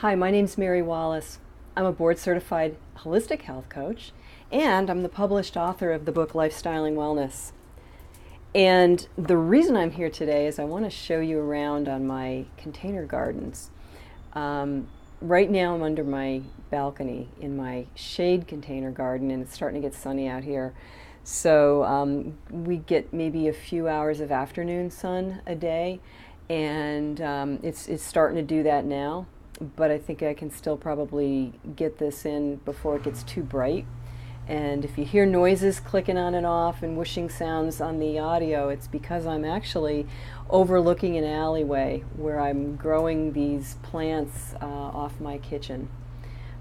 Hi, my name's Mary Wallace. I'm a board certified holistic health coach, and I'm the published author of the book Lifestyling Wellness. And the reason I'm here today is I want to show you around on my container gardens. Right now I'm under my balcony in my shade container garden, and it's starting to get sunny out here. So we get maybe a few hours of afternoon sun a day, and it's starting to do that now. But I think I can still probably get this in before it gets too bright. And if you hear noises clicking on and off and whooshing sounds on the audio, it's because I'm actually overlooking an alleyway where I'm growing these plants off my kitchen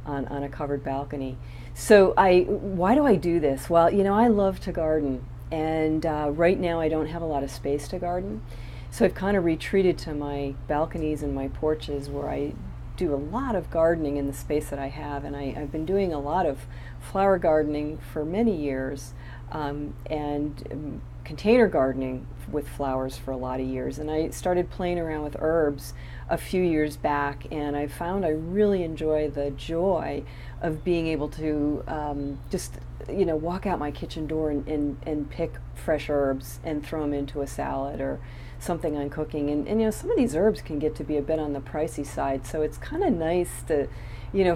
on a covered balcony. So why do I do this? Well, I love to garden, and right now I don't have a lot of space to garden. So I've kind of retreated to my balconies and my porches where I do a lot of gardening in the space that I have, and I've been doing a lot of flower gardening for many years, and container gardening with flowers for a lot of years. And I started playing around with herbs a few years back, and I found I really enjoy the joy of being able to just walk out my kitchen door and pick fresh herbs and throw them into a salad or something I'm cooking. And some of these herbs can get to be a bit on the pricey side, so it's kind of nice to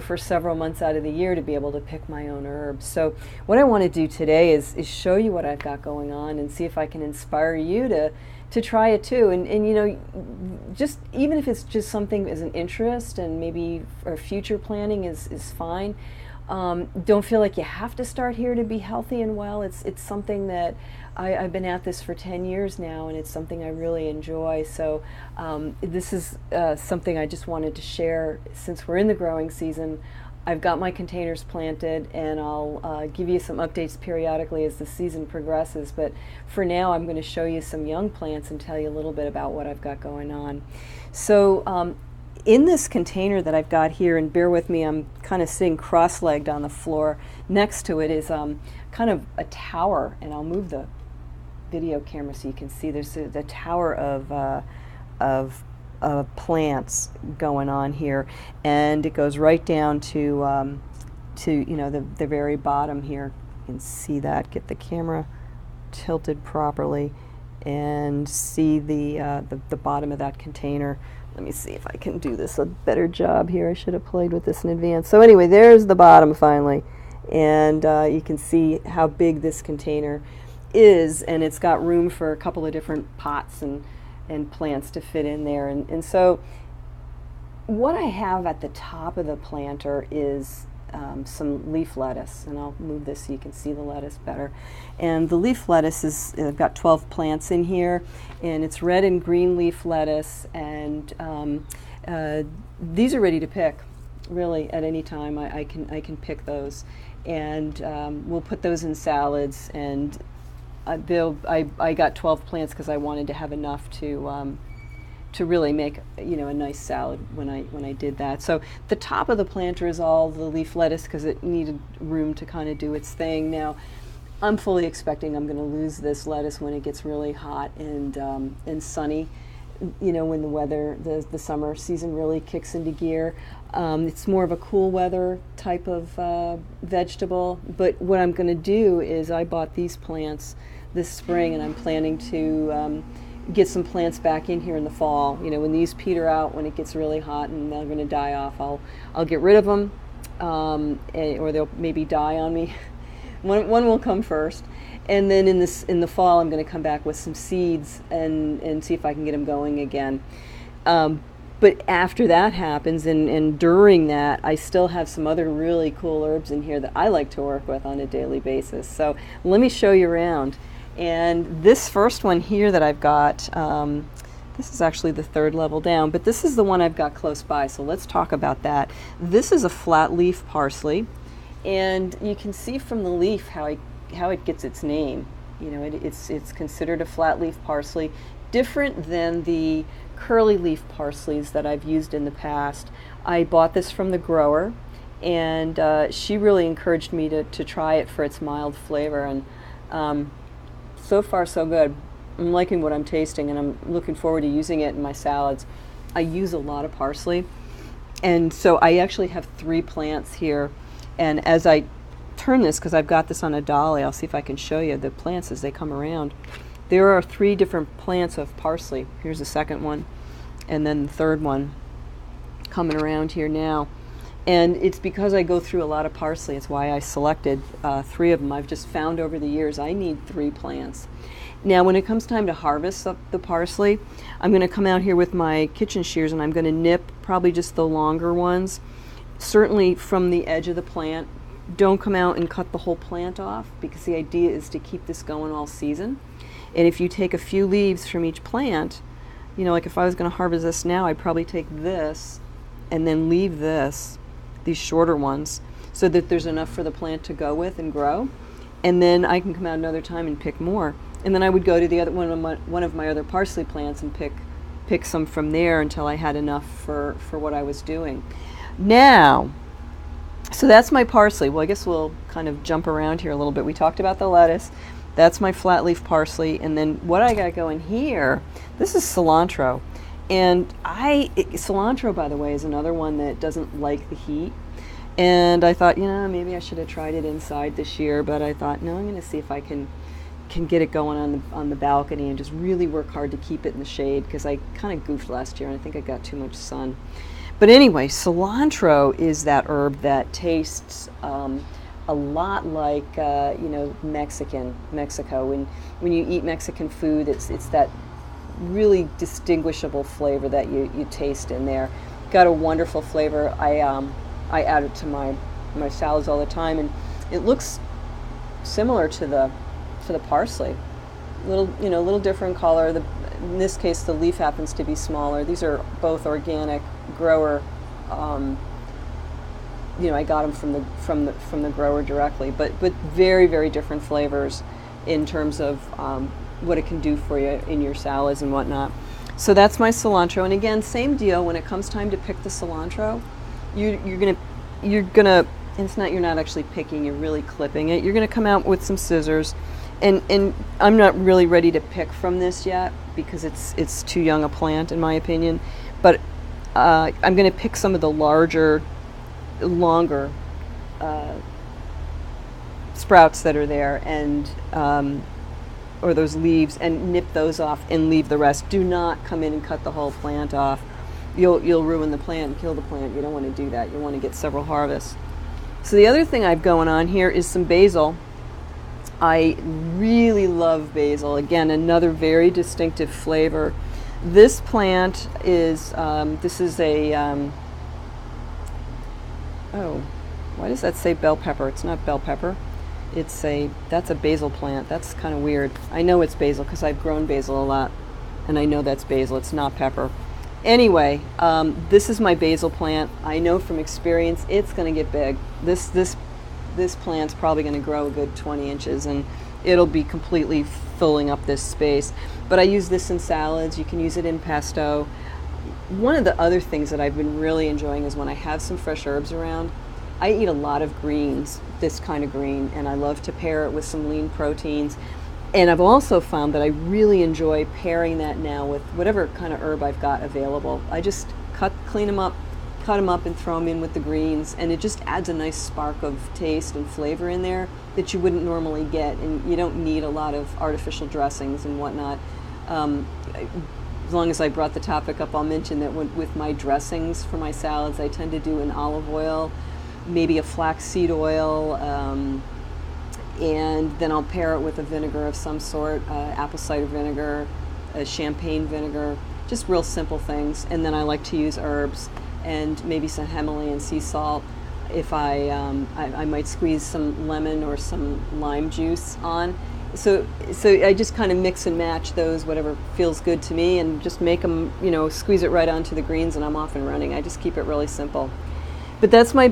for several months out of the year to be able to pick my own herbs. So what I want to do today is show you what I've got going on and see if I can inspire you to try it too. And just even if it's just something as an interest and maybe for future planning is fine. Don't feel like you have to start here to be healthy and well. It's something that I've been at this for 10 years now, and it's something I really enjoy. So this is something I just wanted to share since we're in the growing season. I've got my containers planted, and I'll give you some updates periodically as the season progresses. But for now, I'm going to show you some young plants and tell you a little bit about what I've got going on. So in this container that I've got here, and bear with me, I'm kind of sitting cross-legged on the floor. Next to it is kind of a tower, and I'll move the video camera so you can see. There's a tower of plants going on here, and it goes right down to the very bottom here. You can see that. Get the camera tilted properly and see the bottom of that container. Let me see if I can do this a better job here. I should have played with this in advance. So anyway, there's the bottom finally, and you can see how big this container is, and it's got room for a couple of different pots and plants to fit in there. And so what I have at the top of the planter is some leaf lettuce, and I'll move this so you can see the lettuce better. And the leaf lettuce is, I've got 12 plants in here, and it's red and green leaf lettuce, and these are ready to pick really at any time. I can pick those, and we'll put those in salads. And I got 12 plants because I wanted to have enough to really make a nice salad when I did that. So the top of the planter is all the leaf lettuce because it needed room to kind of do its thing. Now I'm fully expecting I'm going to lose this lettuce when it gets really hot and sunny. When the weather, the summer season really kicks into gear. It's more of a cool weather type of vegetable. But what I'm going to do is I bought these plants this spring, and I'm planning to get some plants back in here in the fall. When these peter out, when it gets really hot and they're going to die off, I'll get rid of them, or they'll maybe die on me. One will come first, and then in the fall I'm going to come back with some seeds and see if I can get them going again. But after that happens, and during that, I still have some other really cool herbs in here that I like to work with on a daily basis. So let me show you around. And this first one here that I've got, this is actually the third level down, but this is the one I've got close by, so let's talk about that. This is a flat leaf parsley, and you can see from the leaf how it gets its name. It's considered a flat leaf parsley, different than the curly leaf parsleys that I've used in the past. I bought this from the grower, and she really encouraged me to try it for its mild flavor, and so far so good. I'm liking what I'm tasting, and I'm looking forward to using it in my salads. I use a lot of parsley, And so I actually have 3 plants here. And as I turn this, because I've got this on a dolly, I'll see if I can show you the plants as they come around. There are 3 different plants of parsley. Here's the second one, and then the third one coming around here now. And it's because I go through a lot of parsley. It's why I selected 3 of them. I've just found over the years I need 3 plants. Now when it comes time to harvest up the parsley, I'm going to come out here with my kitchen shears and I'm going to nip probably just the longer ones. Certainly from the edge of the plant. Don't come out and cut the whole plant off, because the idea is to keep this going all season. And if you take a few leaves from each plant, you know, like if I was going to harvest this now, I'd probably take this and then leave this, these shorter ones, so that there's enough for the plant to go with and grow. And then I can come out another time and pick more. And then I would go to the other one of my other parsley plants and pick some from there until I had enough for what I was doing. Now, so that's my parsley. Well, I guess we'll kind of jump around here a little bit. We talked about the lettuce. That's my flat leaf parsley. And then what I got going here, this is cilantro. And cilantro, by the way, is another one that doesn't like the heat. And I thought, you know, maybe I should have tried it inside this year, but I thought, no, I'm going to see if I can get it going on the balcony and just really work hard to keep it in the shade, because I kind of goofed last year and I think I got too much sun. But anyway, cilantro is that herb that tastes a lot like you know, Mexico. When you eat Mexican food, it's that really distinguishable flavor that you taste in there. Got a wonderful flavor. I add it to my salads all the time, and it looks similar to the parsley. Little different color. In this case, the leaf happens to be smaller. These are both organic grower. You know, I got them from the grower directly, but very, very different flavors in terms of what it can do for you in your salads and whatnot. So that's my cilantro. And again, same deal. When it comes time to pick the cilantro, you're gonna. You're not actually picking. You're really clipping it. You're gonna come out with some scissors. And I'm not really ready to pick from this yet, because it's too young a plant in my opinion. But I'm going to pick some of the longer sprouts that are there, and or those leaves, and nip those off and leave the rest. Do not come in and cut the whole plant off. You'll ruin the plant and kill the plant. You don't want to do that. You want to get several harvests. So the other thing I've going on here is some basil. I really love basil. Again, another very distinctive flavor. This plant is, this is a, oh, why does that say bell pepper? It's not bell pepper. That's a basil plant. That's kind of weird. I know it's basil because I've grown basil a lot, and I know that's basil. It's not pepper. Anyway, this is my basil plant. I know from experience it's going to get big. This plant's probably going to grow a good 20 inches, and it'll be completely filling up this space. But I use this in salads. You can use it in pesto. One of the other things that I've been really enjoying is when I have some fresh herbs around, I eat a lot of greens, this kind of green, and I love to pair it with some lean proteins. And I've also found that I really enjoy pairing that now with whatever kind of herb I've got available. I just clean them up, cut them up and throw them in with the greens, and it just adds a nice spark of taste and flavor in there that you wouldn't normally get, and you don't need a lot of artificial dressings and whatnot. As long as I brought the topic up, I'll mention that with my dressings for my salads, I tend to do an olive oil, maybe a flaxseed oil, and then I'll pair it with a vinegar of some sort, apple cider vinegar, a champagne vinegar, just real simple things. And then I like to use herbs and maybe some Himalayan sea salt. If I might squeeze some lemon or some lime juice on. So I just kind of mix and match those, whatever feels good to me, and just make them, squeeze it right onto the greens, and I'm off and running. I just keep it really simple. But that's my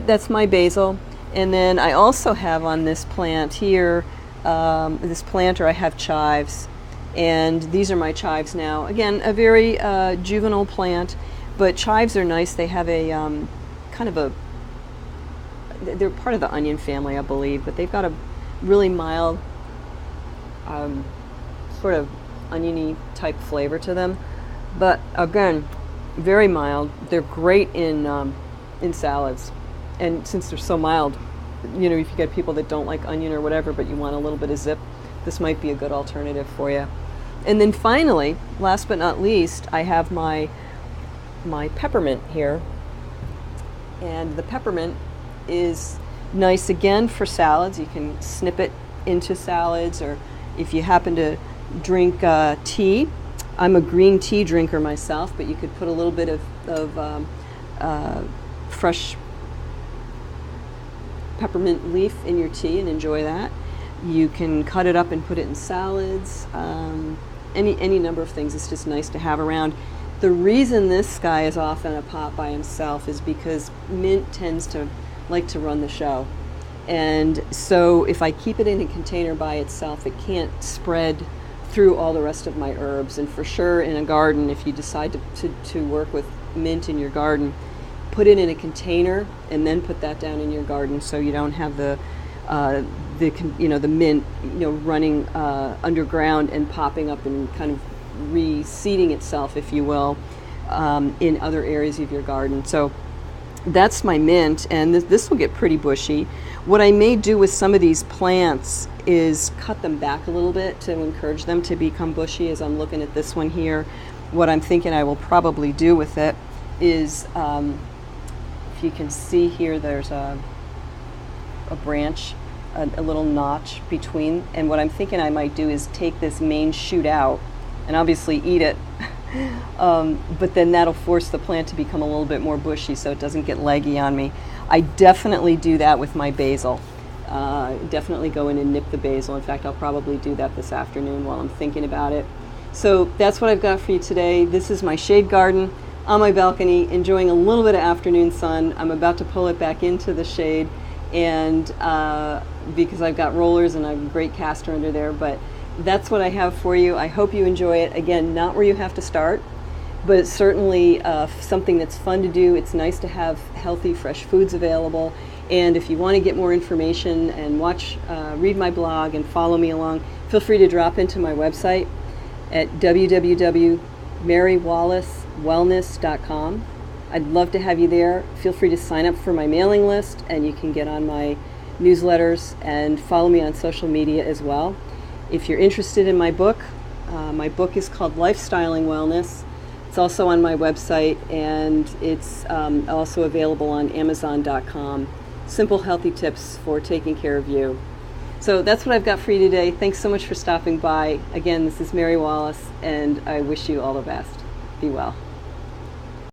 basil. And then I also have on this plant here, this planter, I have chives. And these are my chives now. Again, a very juvenile plant, but chives are nice. They have a they're part of the onion family, I believe, but they've got a really mild, sort of oniony type flavor to them. But again, very mild. They're great in in salads. And since they're so mild, you know, if you get people that don't like onion or whatever, but you want a little bit of zip, this might be a good alternative for you. And then finally, last but not least, I have my peppermint here. And the peppermint is nice again for salads. You can snip it into salads, or if you happen to drink tea. I'm a green tea drinker myself, but you could put a little bit of fresh peppermint leaf in your tea and enjoy that. You can cut it up and put it in salads, any number of things. It's just nice to have around. The reason this guy is off in a pot by himself is because mint tends to like to run the show. And so if I keep it in a container by itself, it can't spread through all the rest of my herbs. And for sure in a garden, if you decide to work with mint in your garden, put it in a container and then put that down in your garden so you don't have the mint running underground and popping up and kind of reseeding itself, if you will, in other areas of your garden. So that's my mint, and this will get pretty bushy. What I may do with some of these plants is cut them back a little bit to encourage them to become bushy. As I'm looking at this one here, what I'm thinking I will probably do with it is, if you can see here, there's a branch, a little notch between, and what I'm thinking I might do is take this main shoot out and obviously eat it, but then that'll force the plant to become a little bit more bushy so it doesn't get leggy on me. I definitely do that with my basil. Definitely go in and nip the basil. In fact, I'll probably do that this afternoon while I'm thinking about it. So that's what I've got for you today. This is my shade garden on my balcony, enjoying a little bit of afternoon sun. I'm about to pull it back into the shade, and because I've got rollers and I have a great caster under there, but that's what I have for you. I hope you enjoy it. Again, not where you have to start, but it's certainly something that's fun to do. It's nice to have healthy, fresh foods available. And if you want to get more information and read my blog and follow me along, feel free to drop into my website at www.marywallacewellness.com. I'd love to have you there. Feel free to sign up for my mailing list, and you can get on my newsletters and follow me on social media as well. If you're interested in my book is called Lifestyling Wellness. It's also on my website, and it's also available on Amazon.com. Simple, healthy tips for taking care of you. So that's what I've got for you today. Thanks so much for stopping by. Again, this is Mary Wallace, and I wish you all the best. Be well.